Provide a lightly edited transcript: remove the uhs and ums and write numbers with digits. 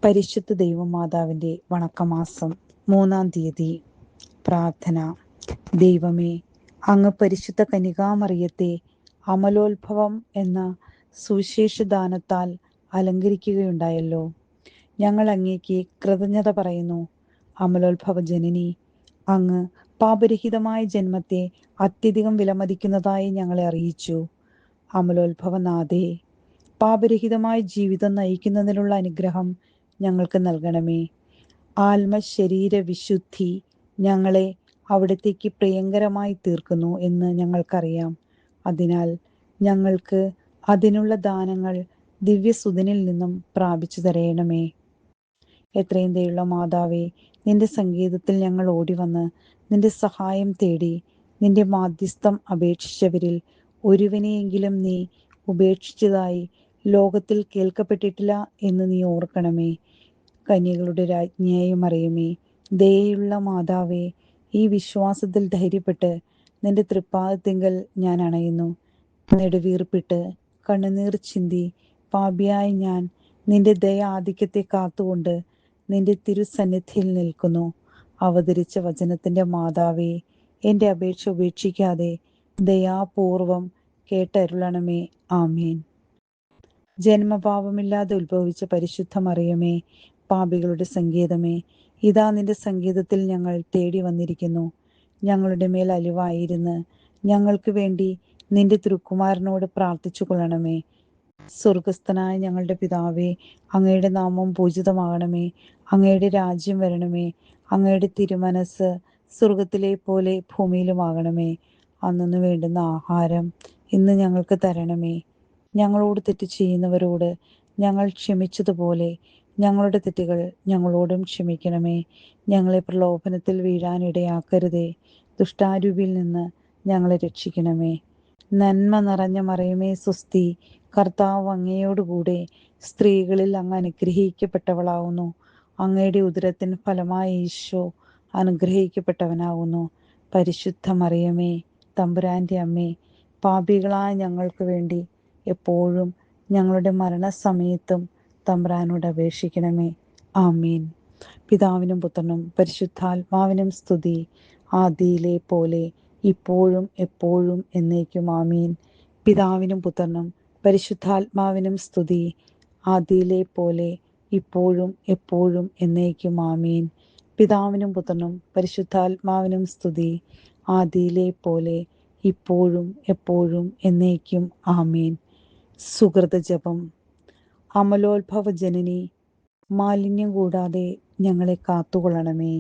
പരിശുദ്ധ ദൈവമാതാവിൻ്റെ വണക്കമാസം 3-ാം തീയതി. പ്രാർത്ഥന. ദൈവമേ, അങ്ങ് പരിശുദ്ധ കന്യകാമറിയത്തെ അമലോത്ഭവം എന്ന സുവിശേഷദാനത്താൽ അലങ്കരിക്കുകയുണ്ടായല്ലോ. ഞങ്ങൾ അങ്ങേക്ക് കൃതജ്ഞത പറയുന്നു. അമലോത്ഭവ ജനനി, അങ്ങ് പാപരഹിതമായ ജന്മത്തെ അത്യധികം വിലമതിക്കുന്നതായി ഞങ്ങളെ അറിയിച്ചു. അമലോത്ഭവനാഥേ, പാപരഹിതമായ ജീവിതം നയിക്കുന്നതിനുള്ള അനുഗ്രഹം ഞങ്ങൾക്ക് നൽകണമേ. ആത്മശരീര വിശുദ്ധി ഞങ്ങളെ അവിടത്തേക്ക് പ്രിയങ്കരമായി തീർക്കുന്നു എന്ന് ഞങ്ങൾക്കറിയാം. അതിനാൽ ഞങ്ങൾക്ക് അതിനുള്ള ദാനങ്ങൾ ദിവ്യസുതനിൽ നിന്നും പ്രാപിച്ചു തരയണമേ. എത്രയും ദയുള്ള മാതാവേ, നിന്റെ സങ്കേതത്തിൽ ഞങ്ങൾ ഓടിവന്ന് നിന്റെ സഹായം തേടി നിന്റെ മാധ്യസ്ഥം അപേക്ഷിച്ചവരിൽ ഒരുവനെയെങ്കിലും നീ ഉപേക്ഷിച്ചതായി ലോകത്തിൽ കേൾക്കപ്പെട്ടിട്ടില്ല എന്ന് നീ ഓർക്കണമേ. കന്യകളുടെ രാജ്ഞിയായ മറിയമേ, ദയയുള്ള മാതാവേ, ഈ വിശ്വാസത്തിൽ ധൈര്യപ്പെട്ട് നിന്റെ തൃപ്പാദത്തിങ്കൽ ഞാൻ അണയുന്നു. നെടുവീർപ്പിട്ട് കണ്ണുനീർ ചിന്തി പാപിയായ ഞാൻ നിന്റെ ദയ ആധിക്യത്തെ കാത്തുകൊണ്ട് നിന്റെ തിരുസന്നിധിയിൽ നിൽക്കുന്നു. അവതരിച്ച വചനത്തിന്റെ മാതാവേ, എൻ്റെ അപേക്ഷ ഉപേക്ഷിക്കാതെ ദയാപൂർവം കേട്ടരുളണമേ. ആമേൻ. ജന്മപാപമില്ലാതെ ഉത്ഭവിച്ച പരിശുദ്ധ മറിയമേ, പാപികളുടെ സങ്കേതമേ, ഇതാ നിന്റെ സങ്കേതത്തിൽ ഞങ്ങൾ തേടി വന്നിരിക്കുന്നു. ഞങ്ങളുടെ മേൽ അലിവായിരുന്ന് ഞങ്ങൾക്ക് വേണ്ടി നിന്റെ തിരുക്കുമാരനോട് പ്രാർത്ഥിച്ചു കൊള്ളണമേ. സ്വർഗസ്ഥനായ ഞങ്ങളുടെ പിതാവേ, അങ്ങയുടെ നാമം പൂജിതമാകണമേ. അങ്ങയുടെ രാജ്യം വരണമേ. അങ്ങയുടെ തിരുമനസ് സ്വർഗത്തിലെ പോലെ ഭൂമിയിലുമാകണമേ. അന്നു വേണ്ടുന്ന ആഹാരം ഇന്ന് ഞങ്ങൾക്ക് തരണമേ. ഞങ്ങളോട് തെറ്റ് ചെയ്യുന്നവരോട് ഞങ്ങൾ ക്ഷമിച്ചതുപോലെ ഞങ്ങളുടെ തെറ്റുകൾ ഞങ്ങളോടും ക്ഷമിക്കണമേ. ഞങ്ങളെ പ്രലോഭനത്തിൽ വീഴാനിടയാക്കരുതേ. ദുഷ്ടാരൂപിയിൽ നിന്ന് ഞങ്ങളെ രക്ഷിക്കണമേ. നന്മ നിറഞ്ഞ മറിയമേ സ്വസ്തി, കർത്താവ് അങ്ങയോടുകൂടെ സ്ത്രീകളിൽ അങ്ങ് അനുഗ്രഹിക്കപ്പെട്ടവളാവുന്നു. അങ്ങയുടെ ഉദരത്തിൻ ഫലമായ ഈശോ അനുഗ്രഹിക്കപ്പെട്ടവനാകുന്നു. പരിശുദ്ധ മറിയമേ, തമ്പുരാന്റെ അമ്മേ, പാപികളായ ഞങ്ങൾക്ക് വേണ്ടി എപ്പോഴും ഞങ്ങളുടെ മരണസമയത്തും തമ്പുരാനോട് അപേക്ഷിക്കണമേ. ആമീൻ. പിതാവിനും പുത്രനും പരിശുദ്ധാത്മാവിനും സ്തുതി, ആദിയിലെ പോലെ ഇപ്പോഴും എപ്പോഴും എന്നേക്കും. ആമീൻ. പിതാവിനും പുത്രനും പരിശുദ്ധാത്മാവിനും സ്തുതി, ആദിയിലെ പോലെ ഇപ്പോഴും എപ്പോഴും എന്നേക്കും. ആമീൻ. പിതാവിനും പുത്രനും പരിശുദ്ധാത്മാവിനും സ്തുതി, ആദിയിലെ പോലെ ഇപ്പോഴും എപ്പോഴും എന്നേക്കും. ആമീൻ. സുകൃത ജപം. അമലോത്ഭവ ജനനി, മാലിന്യം കൂടാതെ ഞങ്ങളെ കാത്തുകൊള്ളണമേ.